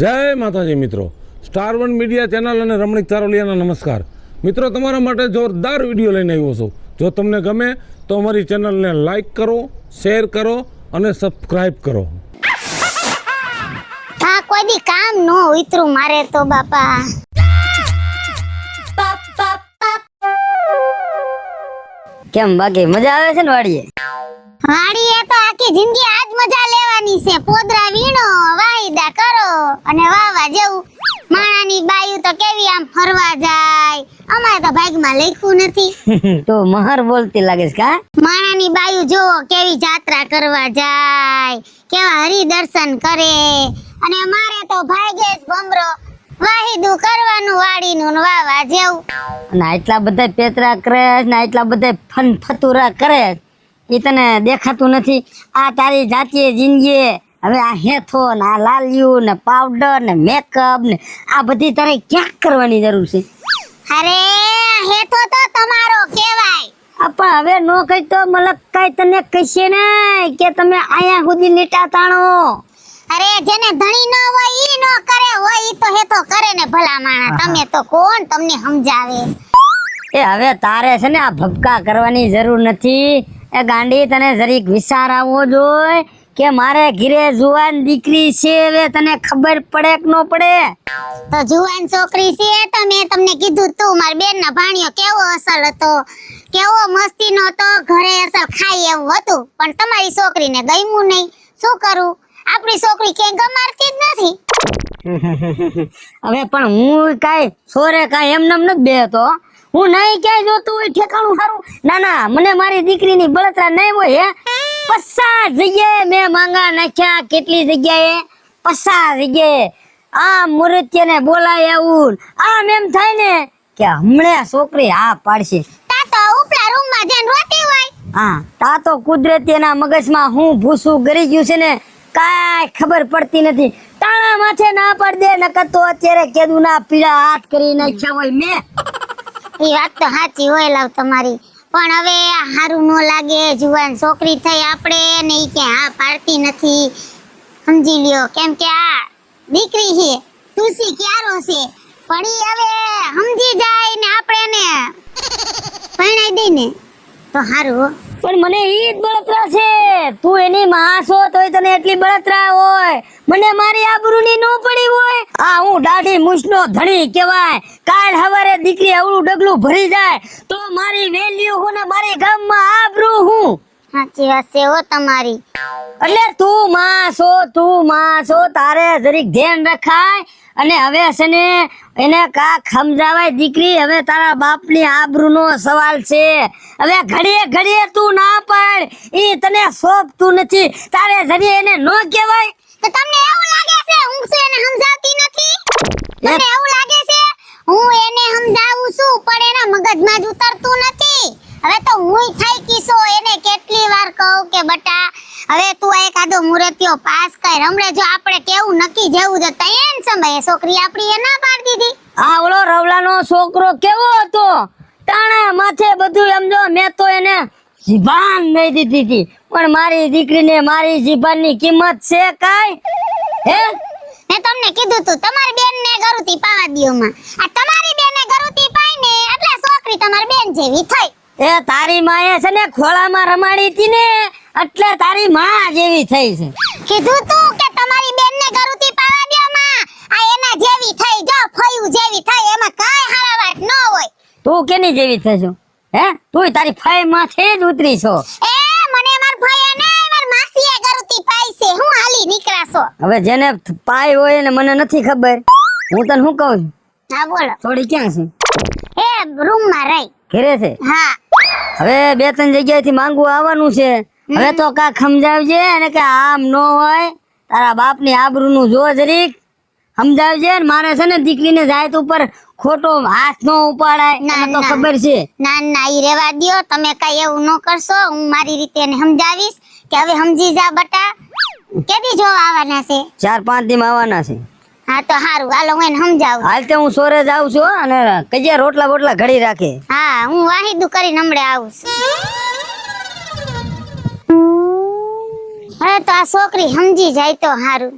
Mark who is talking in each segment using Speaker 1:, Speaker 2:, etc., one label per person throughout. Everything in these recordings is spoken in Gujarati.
Speaker 1: જય માતાજી મિત્રો, સ્ટાર1 મીડિયા ચેનલ અને રમણીક ચારોલિયાના નમસ્કાર મિત્રો. તમારા માટે જોરદાર વિડીયો લઈને આવ્યો છું. જો તમને ગમે તો અમારી ચેનલને લાઈક કરો, શેર કરો અને સબસ્ક્રાઇબ કરો.
Speaker 2: હા, કોઈ દી કામ નો ઉતરું મારે તો બાપા.
Speaker 3: કેમ બાકી મજા આવે છે ને વાડીએ?
Speaker 2: વાડીએ તો આખી જિંદગી આજ મજા લેવાની છે. પોદરા વીણો, વાયદા કરો અને વાવા જેવું. માણાની બાયુ તો કેવી આમ ફરવા જાય, અમારે તો ભાગમાં લખ્યું નથી.
Speaker 3: તો મહર બોલતી લાગે છે કા?
Speaker 2: માણાની બાયુ જો કેવી જાત્રા કરવા જાય, કેવા હરિદર્શન કરે, અને અમારે તો ભાગે જ ભમરો વાહિદું કરવાનું વાડીનું ને વાવા જેવું.
Speaker 3: અને આટલા બધા પેતરા કરે ને આટલા બધા ફન ફતુરા કરે એ તને દેખાતું નથી? આ તારી જાતીય જિંદગી હવે આ હેથો ને આ લાલિયું ને પાવડર ને મેકઅપ ને આ બધી તારે ક્યાં કરવાની જરૂર છે?
Speaker 2: અરે હેતો તો તમારો કહેવાય.
Speaker 3: પણ હવે નો કઈ તો મલક કઈ તને કહીશે ને કે તમે આયા સુધી લીટા તાણો.
Speaker 2: અરે જેને ધણી ન હોય ઈ ન કરે, હોય ઈ તો હેતો કરે ને ભલા માણા. તમે તો કોણ તમને સમજાવે?
Speaker 3: એ હવે તારે છે ને આ ભપકા કરવાની જરૂર નથી. એ ગાંડી, તને જરીક વિચાર આવવો જોઈએ કે મારે ઘીરે જુવાન દીકરી છે, હવે તને ખબર પડે કે ન પડે?
Speaker 2: તો જુવાન છોકરી છે તો મેં તમને કીધું તું મારી બેન ના ભાણિયો કેવો અસલ હતો, કેવો મસ્તીનો હતો, ઘરે અસલ ખાઈ એવું હતું. પણ તમારી છોકરીને ગમ્યું નહીં. શું કરું, આપણી છોકરી ક્યાંય ગમાડતી જ નથી.
Speaker 3: હવે પણ હું કાંઈ સોરે કાંઈ એમને નથી બેહતો. હું નહીં ક્યાંય જોતું હોય ઠેકાણું સારું. ના ના, મને મારી દીકરીની બળતરા નહીં હોય. હે 50 જગ્યાએ મેં માંગા નાખ્યા, કેટલી જગ્યાએ 50 જગ્યાએ. આ મૂર્તિને બોલાય આવું આમ એમ થાય ને કે હમણાં છોકરી હા પાડશે.
Speaker 2: તા તો ઉપલા રૂમમાં જઈને રોતી હોય.
Speaker 3: હા, તા તો કુદરતી એના મગજમાં હું ભૂસું ગરી ગયું છે ને કાંઈ ખબર પડતી નથી. તાણા માથે ના પાડ દે, નકર તો અત્યારે કેદું ના પીળા હાથ કરી નાખ્યા હોય મેં.
Speaker 2: એ વાત તો સાચી હોય લાવ તમારી. પણ હવે હારું નો લાગે, જુવાન છોકરી થઈ આપણે ને ઈ કે હા પાડતી નથી. સમજી લ્યો, કેમ કે આ દીકરી છે, તુલસી ક્યારો છે, પણ ઈ હવે સમજી જાય ને આપણે એને પરણાઈ દઈ ને તો હારું.
Speaker 3: પણ મને ઈ જ બળતરા છે. તું એની માં છો તોય તને એટલી બળતરા હોય, મને મારી આબરૂની નો પડી હોય. આ હું દાઢી મૂછનો ધણી કહેવાય. કાલ હવારે દીકરી અવળું ડગલું ભરી જાય તો મારી વેલ્યુ હું ને મારી ગામમાં આબરૂ હું.
Speaker 2: સાચી વાત છે હો તમારી.
Speaker 3: એટલે તું માં છો, તારે જરીક ધ્યાન રખાય. અને હવે છે ને એને કા સમજાવાય દીકરી, હવે તારા બાપની આબરૂનો સવાલ છે. હવે ઘડીએ ઘડીએ તું ના પાડ, ઈ તને શોભતું નથી. તારે જરી એને નો કહેવાય.
Speaker 2: તો તમને એવું લાગે છે હું શું એને સમજાવતી નથી? મને એવું લાગે છે હું એને સમજાવું છું પણ એના મગજમાં જ ઉતરતું નથી. હવે તો હુંય થઈ કીસો એને કેટલી વાર કહું કે બટા હવે તું એકાદો મુરતિયો પાસ કર. હમણે જો આપણે કેવું નક્કી જેવું જ તૈયાર સમયે છોકરી આપણી એ ના પાડી દીધી.
Speaker 3: આ ઓલો રવલાનો છોકરો કેવો હતો, તાણા માથે બધું એમ જો. મેં તો એને જીભાન નહીં દીધી હતી, પણ મારી દીકરીને મારી જીભાનની કિંમત છે કાંઈ? હે,
Speaker 2: મેં તમને કીધું તું તમારી બેનને ગરુતી પાવા દ્યો માં. આ તમારી બેનને ગરુતી પાઈ ને એટલે છોકરી તમારી બેન જેવી થઈ.
Speaker 3: એ તારી માએ છે ને ખોળામાં રમાડી હતી ને એટલે તારી માં જેવી થઈ છે.
Speaker 2: કીધું તું કે તમારી બેનને ગરુતી પાવા દ્યો માં. આ એના જેવી થઈ, જો ફયું જેવી થઈ, એમાં કાઈ હારા વાત ન હોય.
Speaker 3: તું કેની જેવી થશો? હે, તું તારી ફાઈ માંથી જ ઉતરી છો.
Speaker 2: એ મને માર ભાઈએ ને માર માસીએ ગરુતી પાઈ છે. હું હાલી નીકળાશો.
Speaker 3: હવે જેને પાઈ હોય ને મને નથી ખબર. હું તને શું કહું છું?
Speaker 2: હા બોલો.
Speaker 3: થોડી ક્યાં છે?
Speaker 2: એ રૂમમાં રહી.
Speaker 3: ઘરે છે?
Speaker 2: હા.
Speaker 3: હવે 2-3 જગ્યાએથી માંગવું આવવાનું છે. હવે તો કાંઈક સમજાવજે ને કે આમ ન હોય. તારા બાપની આબરૂનું જો જરીક સમજાવજે. ને મારે છે ને દીકરીને જાત ઉપર ખોટો હાથ ન ઉપાડાય. મને તો ખબર છે.
Speaker 2: ના ના, ઈ રેવા દ્યો. તમે કઈ એવું ન કરશો. હું મારી રીતે એને સમજાવીશ કે હવે સમજી જા બટા. કેદી જોવા આવવાના છે?
Speaker 3: 4-5 દી આવવાના છે.
Speaker 2: હા તો હારું, હાલો હું એને સમજાવું.
Speaker 3: હાલ તે હું સોરે જાઉં છું અને કજે રોટલા બોટલા ઘડી રાખે.
Speaker 2: હા, હું વાહિદું કરીને હમણે આવું છું. હવે તો આ છોકરી સમજી જાય તો હારું.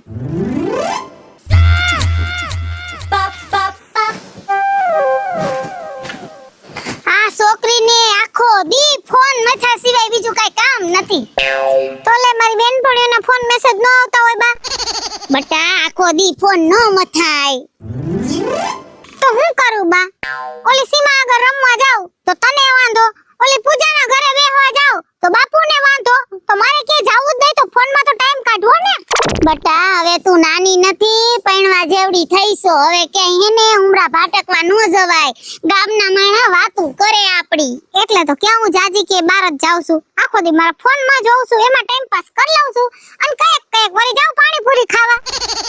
Speaker 2: ઈ ફોન નો મથાય. તો હું કરું બા? ઓલી સીમા આગળ રમવા જાવ તો તને વાંધો, ઓલી પૂજાના ઘરે બેહવા જાવ તો બાપુને વાંધો. તો મારે કે જાવું જ નહીં તો ફોનમાં તો ટાઈમ કાઢવો ને. બટા હવે તું નાની નથી, પૈણવા જેવડી થઈશો. હવે ક્યાંય હેને ઉમરા ભાટકવા ન જવાય. ગામના માણા વાતું કરે આપડી. એટલે તો ક્યાં હું જાજી કે બાર જ જાઉં છું. આખો દી મારા ફોનમાં જોઉં છું, એમાં ટાઈમ પાસ કરી લઉં છું અને કયેક વળી જાઉં પાણીપુરી ખાવા.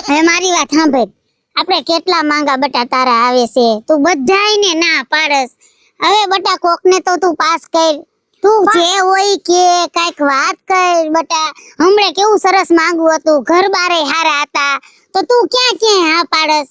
Speaker 2: હવે મારી વાત સાંભળ, આપણે કેટલા માંગા બટા તારા આવે છે, તું બધાયને ના પાડસ. હવે બટા કોકને તો તું પાસ કર. તું જે હોય કે કાઈક વાત કર બટા. હમણે કેવું સરસ માંગવું હતું, ઘર બારે હારા હતા, તો તું ક્યાં હા પાડસ.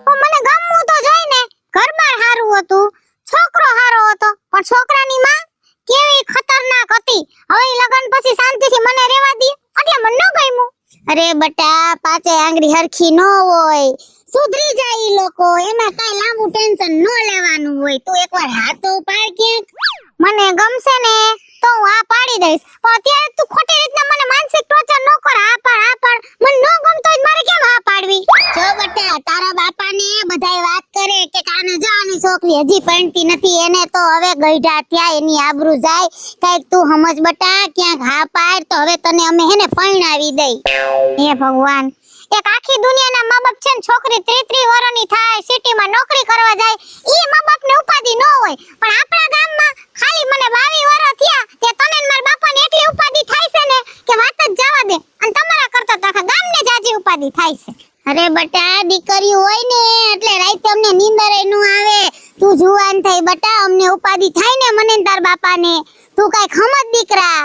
Speaker 2: પણ મને ગમવું તો જોઈ ને. ઘર બાર હારું હતું, છોકરો હારો હતો, પણ છોકરાની માં કેવી ખતરનાક હતી. હવે લગન પછી શાંતિથી મને રહેવા દી એટલે મને ન ગમ્યું. અરે બટા પાછે આંગળી હરખી ન હોય, સુધરી જાય ઈ લોકો. એમાં કાઈ લાંબુ ટેન્શન ન લેવાનું હોય. તું એકવાર હાથ તો પાડ ક્યાંક. મને ગમશે ને તો હું આ પાડી દઈશ, પણ અત્યારે તું ખોટી રીતના મને માનસિક ટોર્ચર ન કર. આ પાડ મને ન ગમતો હોય મારે કેમ આ પાડવી? જો બટા તારા બાપાને બધાય વાત કરે કે કાને જાની છોકરી હજી પરણતી નથી, એને તો હવે ગઈઢા થયા, એની આબરૂ જાય. કઈક તું સમજ બટા, ક્યાંક હા પાડ તો હવે તને અમે હેને પરણાવી દઈ. હે ભગવાન, એક આખી દુનિયાના મા બાપ છે ને છોકરી 33 વર્ષની થાય, સિટીમાં નોકરી કરવા જાય, ઈ મા બાપને ઉપાધિ ન હોય. પણ આપણા ગામમાં ખાલી મને 22 વર્ષ થયા તે તને ને મારા બાપાને એટલી ઉપાધિ થાય છે ને કે વાત જ જવા દે. અને તમારા કરતા તો આખા ગામને જાજી ઉપાધિ થાય છે. અરે બટા દીકરી હોય ને એટલે રાતે અમને નીંદર ન આવે. તું જુવાન થઈ બટા, અમને ઉપાધિ થાય ને મને ને તાર બાપાને. તું કાઈ ખમત દીકરા.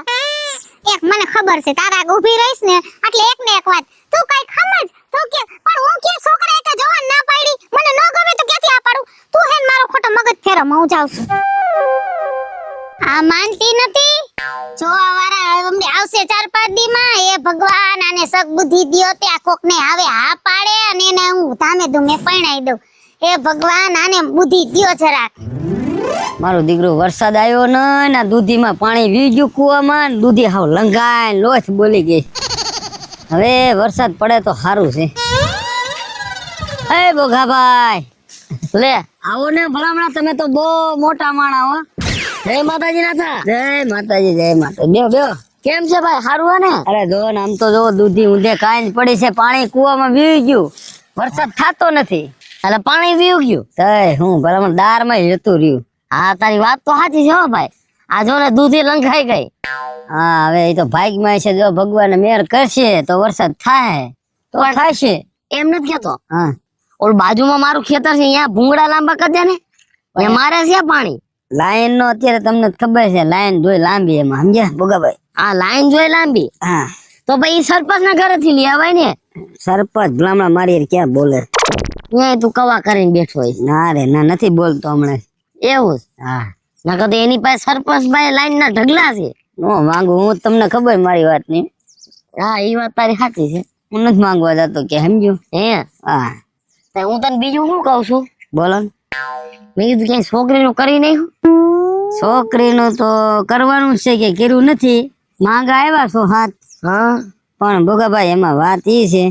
Speaker 2: એક મને ખબર છે તારા ઊભી રહીશ ને એટલે એક ને એક વાત તું કાઈ ખમજ તો કે. પણ હું કે છોકરાએ તો જવાન ના પાડી, મને ન ગમે તો ક્યાંથી આ પાડું? તું હેન મારો ખોટો મગજ ફેરો હું જાઉં છું. આ માનતી નથી. જોવા વાળા અમને આવશે 4-5 દી માં. એ ભગવાન આને સક બુદ્ધિ દિયો તે આ કોકને આવે હા પાડે અને એને હું ધામે ધૂમે પરણાઈ દઉં. એ ભગવાન આને બુદ્ધિ દિયો જરાક.
Speaker 3: મારો દીકરો વરસાદ આવ્યો ને દૂધીમાં પાણી વી ગયું કુવામાં, ને દૂધી હાવ લંગાઈ લોચ બોલી ગઈ. હવે વરસાદ પડે તો સારું છે. એ બોઘાભાઈ લે આવો ને ભલામણા, તમે તો બહુ મોટા માણા હો. જય માતાજી નાથા. જય માતાજી, જય માતાજી. બેહો બેહો. કેમ છે ભાઈ, સારું હે ને? અરે જો ને આમ તો જો દૂધી ઊંધે કાંઈ પડી છે, પાણી કુવામાં વી ગયું, વરસાદ થતો નથી એટલે પાણી વીવ ગયું. તય હું ભલામણ દારમાં જતું રહ્યું. હા તારી વાત તો સાચી છે હો ભાઈ. આ જો ને દૂધી લંઘાઈ ગઈ. હા હવે એ તો ભાગ્યમાં છે, જો ભગવાન મેર કરશે તો વરસાદ થાય તો થશે. એમ નથી કેતો. હા ઓલું બાજુમાં મારું ખેતર છે, અહીંયા ભૂંગળા લાંબા કરી દે ને, અહીંયા મારે છે પાણી. લાઈન નો અત્યારે તમને ખબર છે, લાઈન જોઈ લાંબી એમાં સમજ્યા બોગાભાઈ? આ લાઈન જોઈ લાંબી. હા તો ભાઈ સરપંચ ના ઘરેથી લઈ આવાય ને. સરપંચ ભલામણા મારી ક્યાં બોલે? ત્યાં તું કવા કરીને બેઠો હોય. ના રે ના, નથી બોલતો હમણાં. એવું? હા નકર તો એની પાસે સરપંચ ભાઈ લાઈન ના ઢગલા છે. નો માંગુ હું, તમને ખબર મારી વાત ની. હા એ વાત તારી સાચી છે. હું નથી માંગવા જતો કે સમજો. હે હા હું તને બીજું શું કઉ છું બોલો ને. મેં કીધું ક્યાંય છોકરીનું કરી નાખ્યું? છોકરીનું તો કરવાનું છે, કે કર્યું નથી. માંગા આવ્યા છો હાથ. હા પણ ભોગાભાઈ એમાં વાત એ છે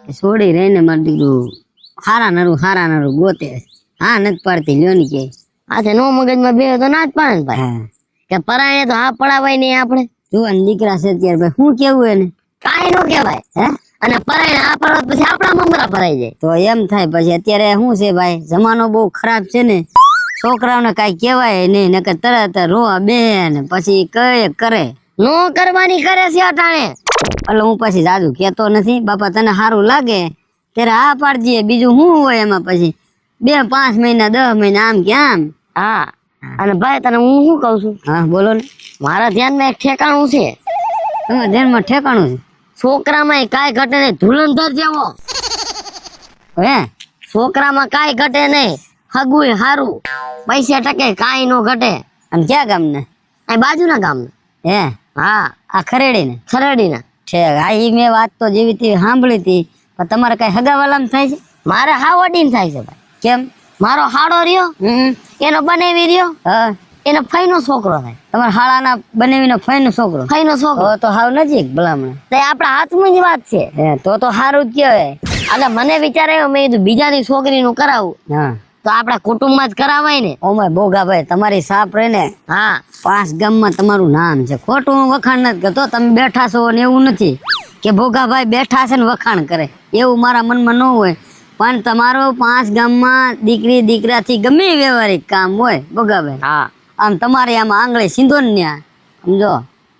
Speaker 3: કે છોડી રહીને મારું દીકરું હારા નરું ગોતે. હા નથી પાડતી લ્યો ની કે. આ નો મગજમાં બે તો ના જ પાડે ને ભાઈ, કે પરાયણે તો હા પડાવાય નહીં આપણે. જુવાન દીકરા છે અત્યારે ભાઈ શું કેવું એને? કાંઈ નો કહેવાય. હે અને પરાયણે આ પડવા પછી આપણા મમરા ભરાઈ જાય તો એમ થાય. પછી અત્યારે શું છે ભાઈ, જમાનો બહુ ખરાબ છે ને, છોકરાઓને કાંઈ કહેવાય નહીં, નકર તરત રોવા બે ને પછી કરે નો કરવાની કરે છે અટાણે. એટલે હું પછી જાજુ કેતો નથી. બાપા તને સારું લાગે ત્યારે હા પાડજે, બીજું શું હોય એમાં. પછી 2-5 મહિના 10 મહિના આમ કે આમ. હા અને ભાઈ તને હું શું કઉ છું? હા બોલો ને. મારા ધ્યાનમાં એક ઠેકાણું છે. તમારા ધ્યાનમાં ઠેકાણું છે? છોકરામાં કાંઈ ઘટે નહીં, ધુલંધર જેવો. હે છોકરામાં કાંઈ ઘટે નહીં, હગુય હારું, પૈસા ટકે કાંઈ નો ઘટે. અને ક્યાં ગામને? આ બાજુના ગામના. હે હા આ ખરેડીના ઠેક. હા ઈ મેં વાત તો જેવી તેવી સાંભળી હતી. પણ તમારે કઈ હગાવાલામ થાય છે? મારે હાવડીને થાય છે ભાઈ. કેમ? મારો હાડો રહ્યો એનો બનેવી રહ્યો, હા એનો ફઈનો છોકરો થાય. તમારા હાળાના બનેવીનો ફઈનો છોકરો તો હાવ નજીક ભલામણ. તો આપણા હાથમાં જ વાત છે. હે તો સારું જ કહેવાય. એટલે મને વિચાર આવ્યો મેં કીધું બીજાની છોકરીનું કરાવું
Speaker 4: હા
Speaker 3: તો આપણા કુટુંબમાં જ કરાવાય ને.
Speaker 4: ઓમાય ભોગાભાઈ તમારી સાપ રે ને
Speaker 3: હા
Speaker 4: 5 ગામમાં તમારું નામ છે. ખોટું હું વખાણ નથી કરતો, તમે બેઠા છો ને એવું નથી કે ભોગાભાઈ બેઠા છે ને વખાણ કરે, એવું મારા મનમાં ન હોય. પણ તમારો 5 ગામમાં દીકરી દીકરાથી ગમે એ વ્યવહારિક કામ હોય ભોગાભાઈ,
Speaker 3: હા
Speaker 4: આમ તમારે આમાં આંગળે સીધો ને ન્યા સમજો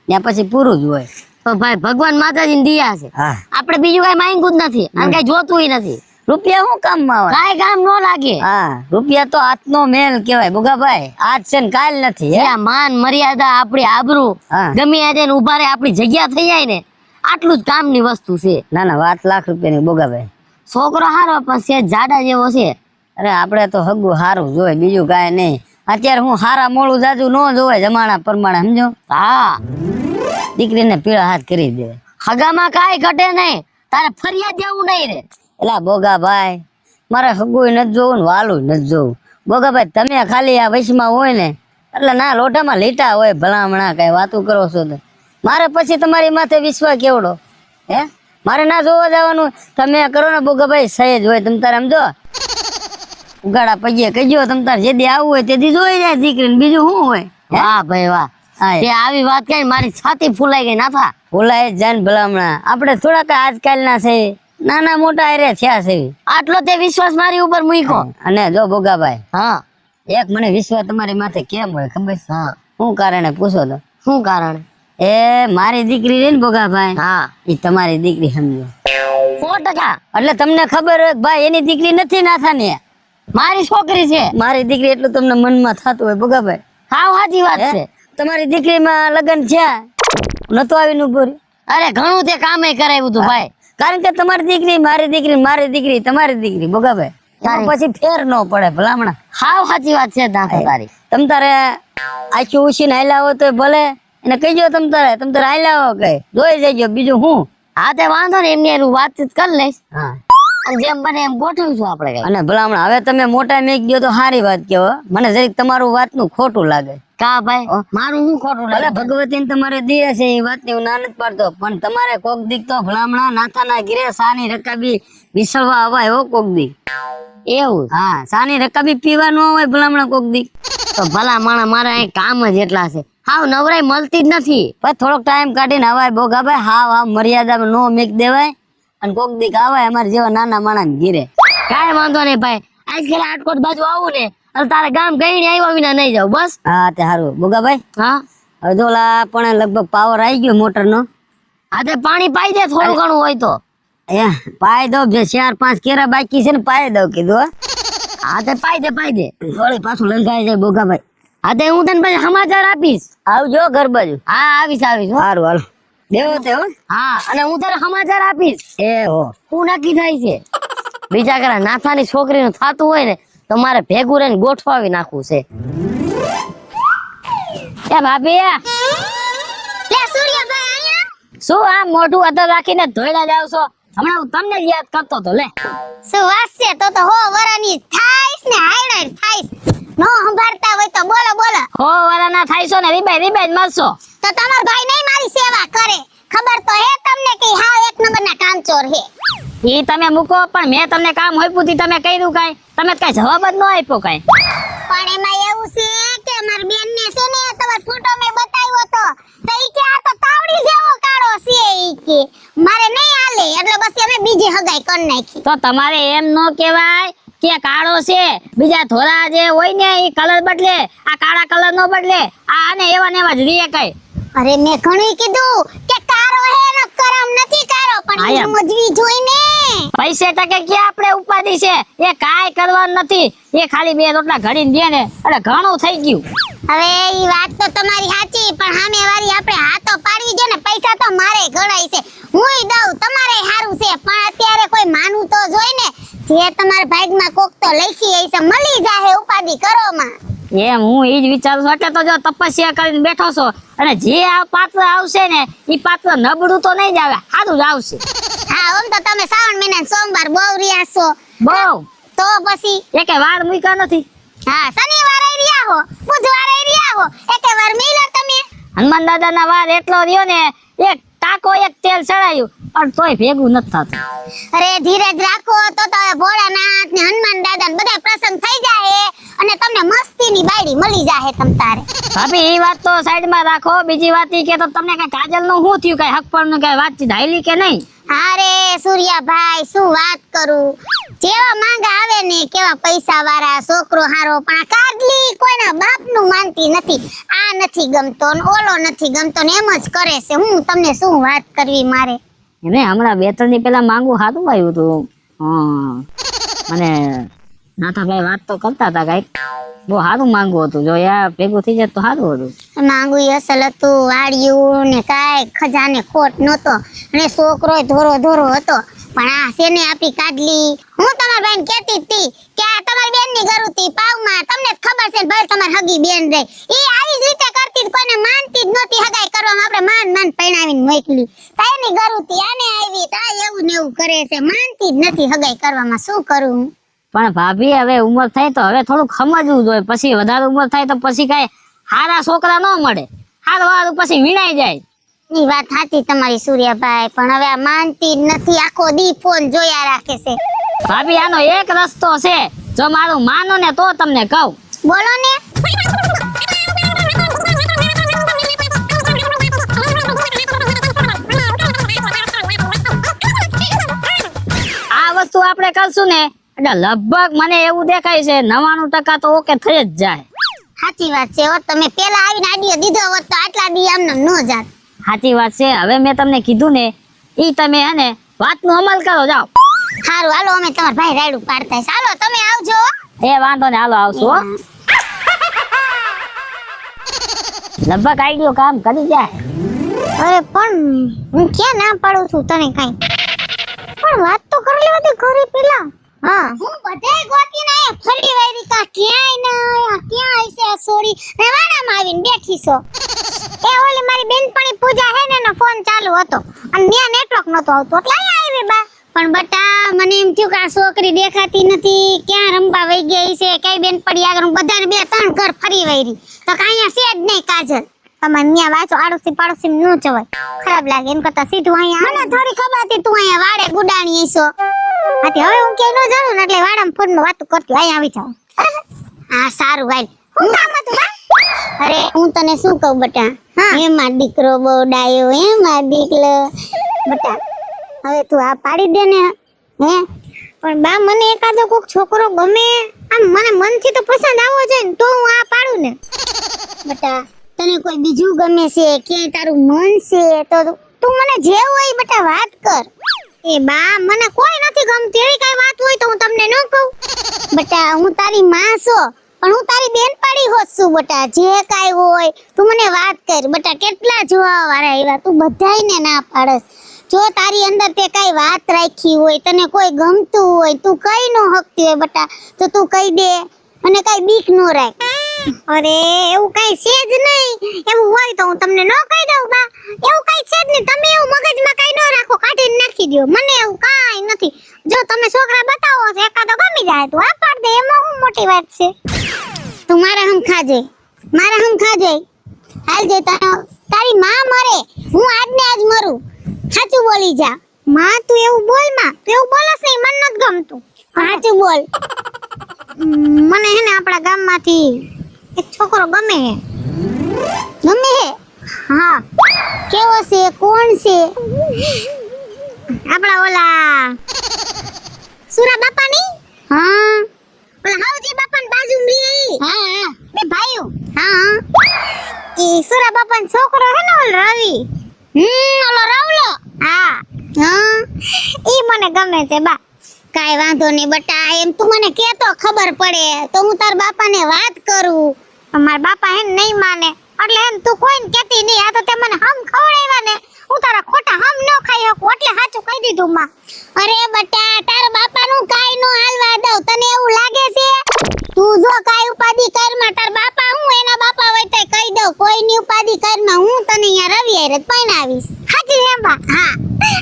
Speaker 4: ત્યાં પછી પૂરું જ હોય.
Speaker 3: તો ભાઈ ભગવાન માતાજીની દિયા છે,
Speaker 4: હા
Speaker 3: આપણે બીજું કઈ માંગ્યું જ નથી અને કઈ જોતું નથી.
Speaker 4: રૂપિયા શું કામમાં આવે?
Speaker 3: કાંઈ કામ ન લાગે.
Speaker 4: હા રૂપિયા તો હાથનો મેલ કહેવાય ભોગાભાઈ, આજ છે ને કાલ નથી. હે?
Speaker 3: જ્યાં માન મર્યાદા આપણી આબરૂ
Speaker 4: હા.
Speaker 3: ગમે આજે ને ઉભા રહે આપણી જગ્યા થઈ જાય ને આટલું જ કામની વસ્તુ છે.
Speaker 4: ના ના વાત લાખ રૂપિયાની ભોગાભાઈ.
Speaker 3: છોકરો હારો પણ છે જાડા જેવો છે.
Speaker 4: અરે આપણે તો હગું સારું જોવે બીજું કાંઈ નહીં. અત્યારે હું હારા મોડું જાજુ ન જોવે જમાના પ્રમાણે સમજો.
Speaker 3: હા
Speaker 4: દીકરીને પીળા હાથ કરી દે.
Speaker 3: હગામાં કાંઈ ઘટે નહીં, તારે ફરિયાદ જેવું નહીં રે.
Speaker 4: એલા ભોગાભાઈ મારે હગું નથી જોવું ને વાલું નથી જોવું. ભોગાભાઈ તમે ખાલી આ વયસમાં હોય ને એટલે ના લોટામાં લીટા હોય ભલામણા કઈ વાતું કરો છો તો મારે પછી તમારી માથે વિશ્વાસ કેવડો હે? મારે ના જોવા જવાનું, તમે કરો ને ભોગાભાઈ સહેજ હોય તમ તારે સમજો ઉગાડા પગે કહીજો તમ તારે જેદી આવવું હોય તેથી જોઈ જાય દીકરીને, બીજું શું હોય?
Speaker 3: વાહ ભાઈ વાહ,
Speaker 4: હા
Speaker 3: તે આવી વાત કરી મારી છાતી ફૂલાઈ ગઈ નાથા.
Speaker 4: ભૂલાય જ જાય ને ભલામણા. આપણે થોડાક આજકાલના છે નાના મોટા આરે થયા છે.
Speaker 3: આટલો તે વિશ્વાસ મારી ઉપર મૂક્યો.
Speaker 4: અને જો ભોગાભાઈ
Speaker 3: હા
Speaker 4: એક મને વિશ્વાસ તમારી માથે કેમ હોય ખબર છે?
Speaker 3: હા
Speaker 4: શું કારણે પૂછો તો?
Speaker 3: શું કારણ?
Speaker 4: એ મારી દીકરી રહી ને ભોગાભાઈ,
Speaker 3: હા
Speaker 4: એ તમારી દીકરી સમજો.
Speaker 3: 100%.
Speaker 4: એટલે તમને ખબર હોય કે ભાઈ એની દીકરી નથી નાથા ને
Speaker 3: મારી છોકરી છે.
Speaker 4: મારી દીકરી એટલું તમને મનમાં થતું હોય ભોગાભાઈ.
Speaker 3: હાવ સાચી વાત
Speaker 4: હે?
Speaker 3: છે.
Speaker 4: તમારી દીકરીમાં લગ્ન થયા નતો આવીને ઉભો રહ્યો.
Speaker 3: અરે ઘણું તે કામે કરાવ્યું તું ભાઈ.
Speaker 4: કારણ કે તમારી દીકરી મારી દીકરી મારી દીકરી તમારી દીકરી ભોગાભાઈ, એમાં પછી ફેર ન પડે ભલામણા.
Speaker 3: હાવ સાચી વાત છે તારી.
Speaker 4: તમ તારે આખી ઉછીને હાલ્યા હો તો ભલે એને કહીજો તમ તારે હાલ્યા હો કઈ જોઈ જજો બીજું હું.
Speaker 3: હા તે વાંધો ને એમની એનું વાતચીત કરી લઈશ
Speaker 4: હા
Speaker 3: અને જેમ બને એમ ગોઠવીશું આપણે કઈ.
Speaker 4: અને ભલામણા હવે તમે મોટા મેક ગયો તો સારી વાત કેવો, મને જરીક તમારું વાતનું ખોટું લાગે.
Speaker 3: કા ભાઈ મારું શું ખોટું
Speaker 4: ભલે
Speaker 3: લાગે?
Speaker 4: ભગવતીને તમારે દે છે એ વાતની હું ના નથી પાડતો, પણ તમારે કોક દીક તો ભલામણા નાથાના ઘીરે સાની રકાબી વિસળવા અવાય હો કોક દીક.
Speaker 3: એવું
Speaker 4: હા સાની રકાબી પીવા ન હોય ભલામણા કોક દીક.
Speaker 3: તો ભલા માણા મારા અહીં કામ જ એટલા છે, હાવ નવરાઈ મળતી જ નથી.
Speaker 4: પણ થોડોક ટાઈમ કાઢીને અવાય ભોગાભાઈ, હાવ મર્યાદામાં નો મેક દેવાય અને કોક દીક આવાય અમારે જેવા નાના માણસ ઘીરે.
Speaker 3: કાંઈ વાંધો નહીં ભાઈ, આજકાલ આટકોટ બાજુ આવું ને એટલે તારે ગામ ગઈને આવ્યા વિના નહીં જાવ બસ.
Speaker 4: હા તે સારું ભોગાભાઈ.
Speaker 3: હા
Speaker 4: હવે જો ઓલા પણ લગભગ પાવર આવી ગયો મોટરનો.
Speaker 3: આ તે પાણી પાઈ દે થોડું ઘણું હોય તો.
Speaker 4: એ પાઈ દઉં જે 4-5 કેરા બાકી છે ને પાઈ દઉં કીધું. હો
Speaker 3: હા તે પાઈ દે
Speaker 4: વળી પાછું લંઘાઈ જાય ભોગાભાઈ.
Speaker 3: હા તે હું તને પછી સમાચાર આપીશ.
Speaker 4: આવજો ઘર બાજુ.
Speaker 3: હા આવીશ હો.
Speaker 4: સારું હાલો દેવો તે હો.
Speaker 3: હા અને હું તને સમાચાર આપીશ.
Speaker 4: એ હો
Speaker 3: શું નક્કી થાય છે બીજા કરા નાથાની છોકરીનું થાતું હોય ને તો મારે ભેગું રહીને ગોઠવાવી નાખવું છે. એ ભાભી
Speaker 2: લે સૂર્યભાઈ આયા
Speaker 3: શું આમ મોઢું અધર રાખીને ધોઈડા જાવ છો? હમણાં હું તમને જ યાદ કરતો તો. લે
Speaker 2: શું વાત છે? તો હો વરાની થાઈસ ને હાઈડર થાઈસ નો સંભાળતા હોય તો બોલો બોલો.
Speaker 3: હો વાળાના થાય છો ને રીબાઈ મળશો
Speaker 2: તો તમારો ભાઈ નહીં મારી સેવા કરે? ખબર તો હે તમને કે હાવ એક નંબરના કામચોર હે.
Speaker 3: ઈ તમે મૂકો, પણ મેં તમને કામ હોપ્યું તી તમે કર્યું કાંઈ? તમે કાંઈ જવાબ જ ન આપ્યો કાંઈ.
Speaker 2: પણ એમાં એવું છે કે મારી બેનને છે ને તમારો ફોટો મેં બતાવ્યો તો ઈ કે આ તો તાવડી જેવો કાળો છે ઈ કે મારે નહીં હાલે એટલે બસ અમે બીજી હગાઈ કરી નાખી.
Speaker 3: તો તમારે એમ ન કહેવાય કે કાળો છે, બીજા ધોળા જે હોય ને ઈ કલર બદલે, આ કાળા કલર નો બદલે. આ આને એવા ને એવા જ રીએ કઈ.
Speaker 2: અરે મેં ઘણું કીધું કે કારો હે ન કરમ નથી કારો, પણ
Speaker 3: હા,
Speaker 2: એ
Speaker 3: એમ.
Speaker 2: સમજવી જોઈ ને.
Speaker 3: પૈસે ટકે ક્યાં આપણે ઉપાધિ છે? એ કાંઈ કરવાનું નથી, એ ખાલી 2 રોટલા ઘડીને દે ને એટલે ઘણું થઈ ગયું.
Speaker 2: હવે ઈ વાત તો તમારી સાચી, પણ સામે વાળી આપણે હાથો પાડવી જો ને. પૈસા તો મારે ગણાય છે, હુંય દઉં, તમારે સારું છે, પણ અત્યારે કોઈ માનવું તો જોઈ ને. જે તમારા ભાગમાં કોક તો લખી હશે, મળી જાહે, ઉપાધિ કરો માં.
Speaker 3: એમ હું ઈ જ વિચારું છું, એટલે તો જો તપસ્યા કરીને બેઠો છો. અને જે આ પાત્ર આવશે ને ઈ પાત્ર નબળું તો નહીં જ આવે, સારું જ આવશે.
Speaker 2: હા ઓમ તો તમે શ્રાવણ મહિના સોમવાર બહુ રહ્યા છો
Speaker 3: બહુ
Speaker 2: તો પછી.
Speaker 3: એકે વાર મૂક્યા નથી.
Speaker 2: હા શનિવારે રહ્યા હો, બુધવારે રહ્યા હો, એકે વાર મિલો તમે.
Speaker 3: હનુમાન દાદાના વાર એટલો રહ્યો ને, એક ટાંકો એક તેલ ચડાયું
Speaker 4: પણ તોય ભેગું નથી થતું.
Speaker 2: અરે ધીરજ રાખો તો હવે ભોળાનાથ ને હનુમાન દાદા ને બધા પ્રસંગ થઈ જાય અને તમને મસ્તીની બાયડી મળી જાય તમ તારે.
Speaker 4: ભાભી એ વાત તો સાઈડમાં રાખો. બીજી વાત ઈ કે તો તમને કઈ કાજલ નું શું થયું, કઈ હક નું કઈ વાતચીત હાલી કે નહીં?
Speaker 2: અરે સૂર્યાભાઈ શું વાત કરું, જેવા માંગા આવે ને કેવા પૈસા વાળા છોકરો હારો, પણ આ કાડલી કોઈના બાપ નું માનતી નથી. આ નથી ગમતો ને ઓલો નથી ગમતો ને એમ જ કરે છે. હું તમને શું વાત કરવી મારે.
Speaker 4: એને હમણાં 2-3 દી પહેલા માંગુ હાથું આવ્યું હતું. મને નાથાભાઈ વાત તો કરતા હતા કઈક બહુ સારું માંગવું હતું. જો યાર ભેગું થઈ જાય તો સારું હતું.
Speaker 2: માંગુ અસલ હતું, વાળ્યું ને કાંઈ ખજાને ખોટ નહોતો અને છોકરો ધોરો ધોરો હતો. પણ આ શેને આપી કાઢલી. હું તમારા ભાઈને કહેતી હતી કે આ તમારી બેનની ગરુતી પાવમાં તમને જ ખબર છે ભાઈ તમારી હગી બેન રહી ઈ આવી જ રીતે કરતી, કોઈને માનતી જ નહોતી હગાઈ કરવામાં. આપણે માન પરણાવીને મોકલી તાયની ગરુતી આને આવી તા એવું ને એવું કરે છે, માનતી જ નથી હગાઈ કરવામાં. શું કરું?
Speaker 4: પણ ભાભી હવે ઉંમર થાય તો હવે થોડુંક સમજવું જોઈએ. પછી વધારે ઉંમર થાય તો પછી કઈ સારા છોકરા ન મળે, હારું પછી વીણાઈ જાય.
Speaker 2: ની વાત સાચી તમારી સૂર્યાભાઈ, પણ હવે આ માનતી જ નથી, આખો દી ફોન જોયા રાખે છે.
Speaker 4: ભાભી આનો એક રસ્તો છે, જો મારું માનો ને તો તમને કહું.
Speaker 2: બોલો ને.
Speaker 4: આ વસ્તુ આપણે કરશું ને એટલે લગભગ મને એવું દેખાય છે 99% તો ઓકે થઈ જ જાય.
Speaker 2: સાચી વાત છે. તમે પેલા આવીને આડીઓ દીધો હોત તો આટલા દી આમને ન જાત.
Speaker 4: સાચી વાત છે. હવે મેં તમને કીધું ને ઈ તમે હે ને વાતનો અમલ કરો. જાઓ
Speaker 2: હારું હાલો, અમે તમારા ભાઈ રાયડું પાડતા. ચાલો તમે આવજો.
Speaker 4: એ વાંધો ને, હાલો આવશું હો. લગભગ આઈડિયો કામ કરી જાય.
Speaker 2: અરે પણ હું ક્યાં ના પાડું છું તને કઈ, પણ વાત તો કરી લેવા દે ઘરે પેલા. હા હું બધે ગોતીને આયા ફરી વાયરી કા ક્યાંય ના આયા. ક્યાં હશે આ સોરી રેવાડામાં આવીને બેઠી છો. એ ઓલી મારી બેનપણી પૂજા હે ને એનો ફોન ચાલુ હતો અને ત્યાં નેટવર્ક નતો આવતું એટલે અહીંયા આવી બા. પણ બટા મને એમ થયું કે આ છોકરી દેખાતી નથી, ક્યાં રંબા વઈ ગઈ છે. કઈ બેનપણી આગળ હું બધાને 2-3 ઘર ફરી વાયરી તો કાંઈ છે જ નહીં કાજલ. તમારે ત્યાં વાંચો આડોશી પાડોશી ન જવાય, ખરાબ લાગે. એમ કરતા સીધું અહીંયા મને થોડી ખબર હતી તું અહીંયા વાડે ગુડાણી છો. આથી હવે હું ક્યાંય ન જાણું ને એટલે વાડામાં ફોનમાં વાતો કરતી અહીંયા આવી જાઉં. હા સારું ભાઈ. હું કામ હતું બા? અરે હું તને શું કહું બટા, એમાં દીકરો બહુ ડાયો, એમાં દીકલો બટા. હવે તું આ પાડી દે ને હે. પણ બા મને એકાદો કોક છોકરો ગમે, આમ મને મનથી તો પસંદ આવવો જોઈએ ને તો હું આ પાડું ને. બટા તને કોઈ બીજું ગમે છે કે તારું મન છે તો તું મને જે હોય બટા વાત કર. એ બા મને કોઈ નથી ગમતી એવી કઈ વાત હોય તો હું તમને ન કહું. બટા હું તારી માં છું પણ હું તારી બેનપણી હોત છું બટા. જે કાઈ હોય તું મને વાત કર બટા. કેટલા જોવા વાળા આવ્યા, તું બધાયને ના પાડસ. જો તારી અંદર તે કઈ વાત રાખી હોય, તને કોઈ ગમતું હોય, તું કઈ ન હકતી હોય બટા તો તું કહી દે અને કઈ બીક ન રાખ. અરે એવું કઈ છે જ નહીં. એવું હોય તો હું તમને ન કહી દઉં બા. એવું કઈ છે જ નહીં. તમે એવું મગજમાં કઈ ન રાખો, કાઢીને નાખી દો. મને એવું કાઈ નથી. જો તમે છોકરા બતાવો છો એકાદો ગમી જાય તો આ પાડ દે, એમાં શું મોટી વાત છે. તું મારા હમ ખાજે, મારા હમ ખાજે. હાલ જે તારી માં મરે હું આજ ને આજ મરું. સાચું બોલી જા માં. તું એવું બોલ માં, તું એવું બોલસ નહીં, મને નથી ગમતું. સાચું બોલ. મને હે ને આપણા ગામમાંથી એક છોકરો ગમે હે. ગમે હે? હા. કેવો છે, કોણ છે? આપણા ઓલા સુરા બાપા ની. હા ઓલા હાવજી બાપા ની બાજુ રી. હા બે ભાઈઓ. હા ઈ સુરા બાપા નો છોકરો હે ને ઓલો રવિ. ઓલો રાવલો. હા હા ઈ મને ગમે છે બા. કાઈ વાંધો નહીં બટા, એમ તું મને કે તો ખબર પડે તો હું તાર બાપાને વાત કરું. મારા બાપા હે નહીં માને એટલે એમ તું કોઈને કહેતી નહીં. આ તો તે મને હમ ખવડાવ્યા ને, હું તારા ખોટા હમ ન ખાઈ શકું એટલે સાચું કહી દીધું માં. અરે બટા તારા બાપાનું કાઈ નો હાલવા દઉં. તને એવું લાગે છે? તું જો કાઈ ઉપાધિ કરમાં તાર બાપા હું એના બાપા હોય તો કહી દઉં. કોઈની ઉપાધિ કરમાં હું તને અહીંયા રવિ હારે પરણાવીશ. સાચું હે બા? હા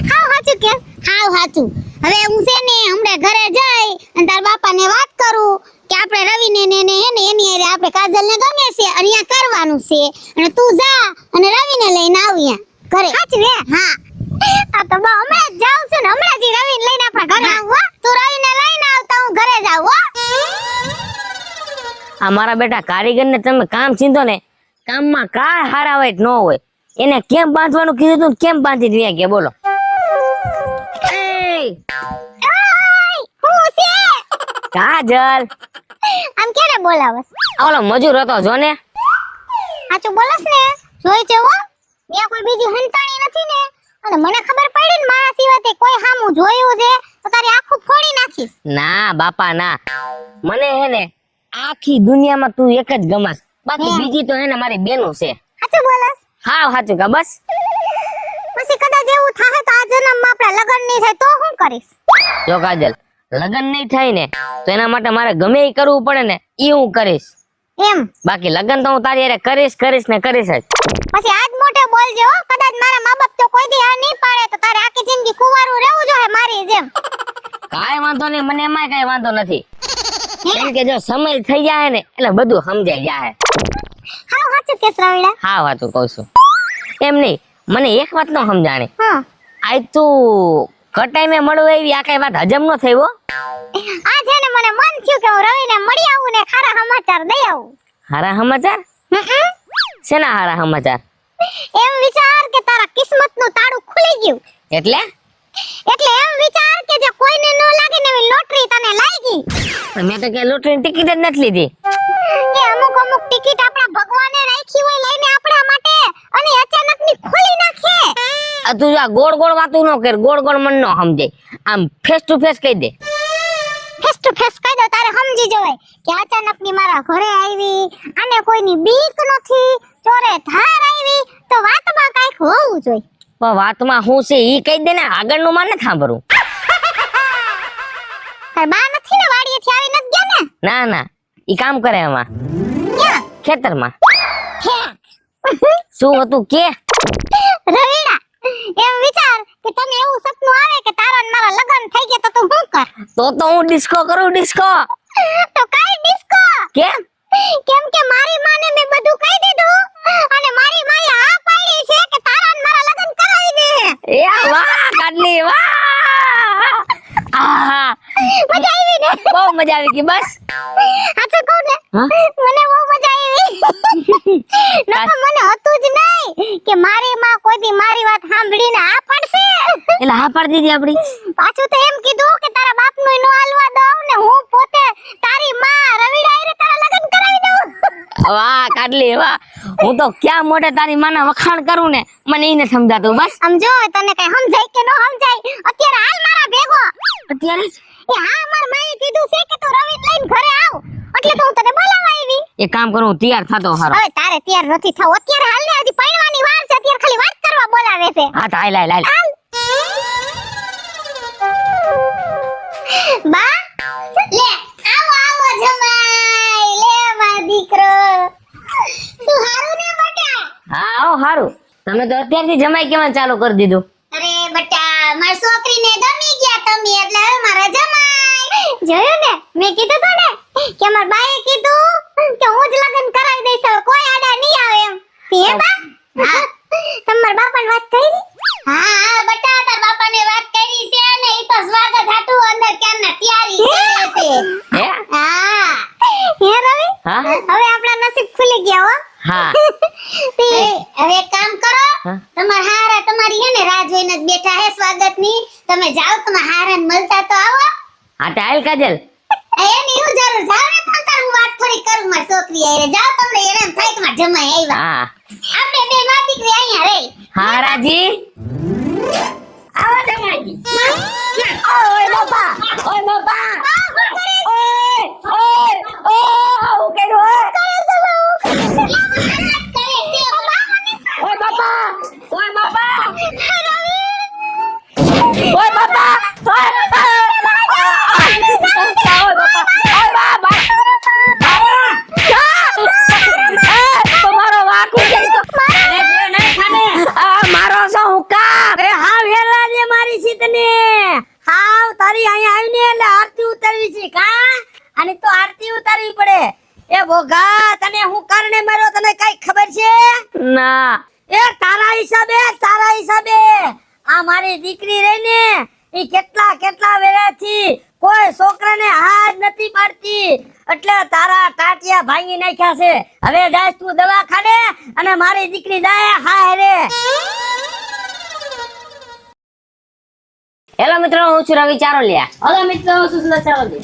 Speaker 2: હાવ સાચું કે હાવ સાચું. હવે હું છે ને હમણાં ઘરે જઈ અને તાર બાપાને વાત કરું કે આપણે રવિને ને એને એની હારે આપણે કાજલને ગમે છે અને અહીંયા કરવાનું છે અને તું જા અને રવિને લઈને આવ અહીંયા ઘરે. સાચું હે? હા આ તો બા હમણાં જ જાઉં છું ને હમણાં જ રવિને લઈને આપણા ઘરે આવું હો. તું રવિને લઈને આવતા હું ઘરે જાઉં હો.
Speaker 4: આ મારા બેટા કારીગરને તમે કામ ચીંધો ને, કામમાં કાંઈ હારાવાઈટ ન હોય. એને કેમ બાંધવાનું કીધું તું, કેમ બાંધી રહ્યા કે બોલો? એય,
Speaker 2: ઓય, હું છે?
Speaker 4: કાજલ,
Speaker 2: આમ કેને બોલાવસ?
Speaker 4: ઓલો મજૂર હતો જો ને.
Speaker 2: સાચું બોલસ ને? જોઈ છે હો. ત્યાં કોઈ બીજી હંતાણી નથી ને, અને મને ખબર પડી ને મારા સિવાય તે કોઈ હામું જોયું છે તો તારી આખું ફોડી નાખીશ.
Speaker 4: ના બાપા ના, મને હે ને આખી દુનિયામાં તું એક જ ગમાસ, બાકી બીજી તો હે ને મારી બેનું છે.
Speaker 2: સાચું બોલસ?
Speaker 4: હાવ સાચું કા બસ.
Speaker 2: પછી કદાચ એવું થાય તો આ જન્મમાં આપણા લગ્ન નહીં થાય તો શું કરીશ?
Speaker 4: જો કાજલ, લગ્ન નહીં થાય ને તો એના માટે મારે ગમે એ કરવું પડે ને એ હું કરીશ.
Speaker 2: એમ?
Speaker 4: બાકી લગ્ન તો હું તારી હારે કરીશ ને કરીશ જ.
Speaker 2: પછી આજ મોટે બોલજે હો. કદાચ મારા મા બાપ તો કોઈ દી આ નહીં પાડે તો તારે આખી જિંદગી કુંવારું રહેવું જોઈએ મારી જેમ.
Speaker 4: કાંઈ વાંધો નહીં, મને એમાંય કાંઈ વાંધો નથી. કેમ કે જો સમય થઈ જાય ને એટલે બધું સમજાઈ જાય.
Speaker 2: હાવ સાચું કેસ રવિડા.
Speaker 4: હા વાતું કહું છું. એમ નહીં, મને એક વાત નો સમજાણી.
Speaker 2: હા.
Speaker 4: આજ તું કટાઈ મેં મળવું એવી આ કઈ વાત હજમ નો થઈ હો.
Speaker 2: આ છે ને મને મન થયું કે હું રવિને મળી આવું ને ખારા સમાચાર દઈ આવું.
Speaker 4: હારા સમાચાર? શેના હારા સમાચાર?
Speaker 2: એમ વિચાર કે તારા કિસ્મતનું તાળું ખુલી ગયું.
Speaker 4: એટલે
Speaker 2: એમ વિચાર કે જે કોઈને ન લાગે ને એવી લોટરી તને લાગી.
Speaker 4: મેં તો કે લોટરીની ટિકિટ જ નથી લીધી.
Speaker 2: એ અમુક ટિકિટ આપણા ભગવાને રાખી હોય લઈને આપણા માટે અને અચાનકની ખોલી નાખે.
Speaker 4: આ તું આ ગોળ ગોળ વાતું ન કર, ગોળ ગોળ મન નો સમજે. આમ ફેસ ટુ ફેસ કહી દે.
Speaker 2: ફેસ ટુ ફેસ કહી દો તારે સમજી જવાય કે અચાનકની મારા ઘરે આવી અને કોઈની બીક નથી, ચોરે ધાર આવી તો વાતમાં કાંઈક હોવું જોઈએ.
Speaker 4: પણ વાતમાં હું છે ઈ કહી દે ને, આગળનું માં ન સાંભળવું.
Speaker 2: તાર બા નથી ને વાડીએથી આવી નથી ગયા ને?
Speaker 4: ના ના, ઈ કામ કરે એમાં
Speaker 2: ક્યાં?
Speaker 4: ખેતરમાં.
Speaker 2: હે
Speaker 4: શું હતું કે?
Speaker 2: રવિડા, એમ વિચાર કે તને એવું સપનું આવે કે તારા ને મારા લગ્ન થઈ ગયા તો તું શું કર?
Speaker 4: તો હું ડિસ્કો કરું, ડિસ્કો.
Speaker 2: તો કઈ ડિસ્કો?
Speaker 4: કેમ?
Speaker 2: કેમ કે મારી માને મેં બધું કહી દીધું અને મારી માએ હા પાડી છે કે તારા ને મારા લગ્ન કરાવી દે.
Speaker 4: એ વાહ કાડલી વાહ. આહા,
Speaker 2: મજા આવી ને?
Speaker 4: બહુ મજા આવી ગઈ બસ.
Speaker 2: સાચું કહું ને,
Speaker 4: હા?
Speaker 2: મને બહુ મજા આવી. નકર મને હતું જ નહીં કે મારી માં કોઈ દી મારી વાત સાંભળીને આ પડશે.
Speaker 4: એટલે હા પાડી દીધી આપડી.
Speaker 2: પાછું તો એમ કીધું કે તારા બાપનું નો હાલવા દઉં ને હું પોતે તારી માં રવિડા હારે તારા લગ્ન કરાવી દઉં.
Speaker 4: વાહ કાડલી વાહ. હું તો ક્યાં મોઢે તારી માના વખાણ કરું ને મને ઈ નથી સમજાતું બસ.
Speaker 2: આમ જો તને કઈ સમજાય કે ન સમજાય અત્યારે હાલ મારા ભેગો.
Speaker 4: અત્યારે જ
Speaker 2: એ હા માર માએ કીધું છે કે તું રવિ લઈને ઘરે આવ એટલે તો હું તને બોલાવવા આવી.
Speaker 4: એક કામ કરું, હું તૈયાર થતો હારો.
Speaker 2: હવે તારે તૈયાર નથી થાવ અત્યારે હાલ ને, હજી પરણવાની વાર છે, અત્યારે ખાલી વાત કરવા બોલાવે છે.
Speaker 4: હા તો હાલ હાલ હાલ.
Speaker 2: બા લે આવો જમાઈ લે મારો દીકરો. તું હારું ને બટા?
Speaker 4: હા આવો હારું. તમે તો અત્યારથી જમાઈ કેવાનું ચાલુ કરી દીધું.
Speaker 2: અરે બટા મારી છોકરીને ગમી ગયા તમે એટલે હવે મારા જમાઈ. જોયું ને મેં કીધું તો ને કે માર બાએ કીધું કે હું જ લગ્ન કરાવી દઈશ, હવે કોઈ આડા નહીં આવે એમ. હે બા? હા તમાર બાપાને વાત કરી? હા બટા તાર બાપાને વાત કરી છે ને ઈ તો સ્વાગત હાટું અંદર ક્યારના તૈયારી કરે છે.
Speaker 4: હે
Speaker 2: હા હે રવિ,
Speaker 4: હા
Speaker 2: હવે આપણા નસીબ ખુલી ગયા હો.
Speaker 4: હા.
Speaker 2: હવે એક કામ કરો,
Speaker 4: હા?
Speaker 2: તમાર હારા તમારી હે ને રાહ જોઈને જ બેઠા હે સ્વાગતની. તમે જાઓ તમાર હારાને મળતા તો આવો.
Speaker 4: હા તો હાલ કાજલ.
Speaker 2: એની હું જરૂર જાવ ને પણ તાર હું વાત થોડી કરું મારી છોકરી હારે. જાઓ તમને એને એમ થાય કે માર જમાઈ આવ્યા.
Speaker 4: હા
Speaker 2: આપણે બે માં દીકરી અહીંયા રહી.
Speaker 4: હા રાજી.
Speaker 2: આવો જમાઈ.
Speaker 4: ઓય બાપા, ઓય બાપા, ઓય ઓય હું કર્યું ઓય બાપા, ઓય બાપા, ઓય બાપા, તમારો વાક મારો શું હુકા? અરે હા વેલા જે મારી સીતને હાવ તારી અહીંયા આવીને એટલે આરતી ઉતારવી છે કા? અને તો આરતી ઉતારવી પડે. એ ભોગા તને હું કારણે માર્યો તને કઈ ખબર છે? ના. એ તારા હિસાબે
Speaker 3: આ મારી દીકરી રહી ને એ કેટલા કેટલા વેળાથી કોઈ છોકરાને હાથ નથી પાડતી એટલે તારા ટાટિયા ભાંગી નાખ્યા છે હવે જાય તું દવાખાને અને મારી દીકરી જાય હાય રે
Speaker 4: હેલો મિત્રો, હું છું રવિ ચારોલિયા.
Speaker 3: હલો મિત્રો હું સુશીલા ચાવડી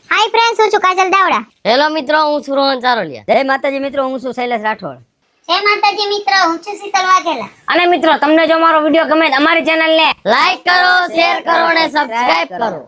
Speaker 2: હાય ફ્રેન્ડ્સ, હું છું કાજલ દાવડા.
Speaker 4: હેલો મિત્રો, હું છું રોહન ચારોલિયા. જય માતાજી મિત્રો, હું છું શૈલેષ રાઠોડ.
Speaker 2: જય માતાજી મિત્રો, હું છું શીતલ વાઘેલા.
Speaker 4: અને મિત્રો, તમને જો મારો વિડીયો ગમે તો અમારી ચેનલને લાઈક કરો, શેર કરો અને સબસ્ક્રાઇબ કરો.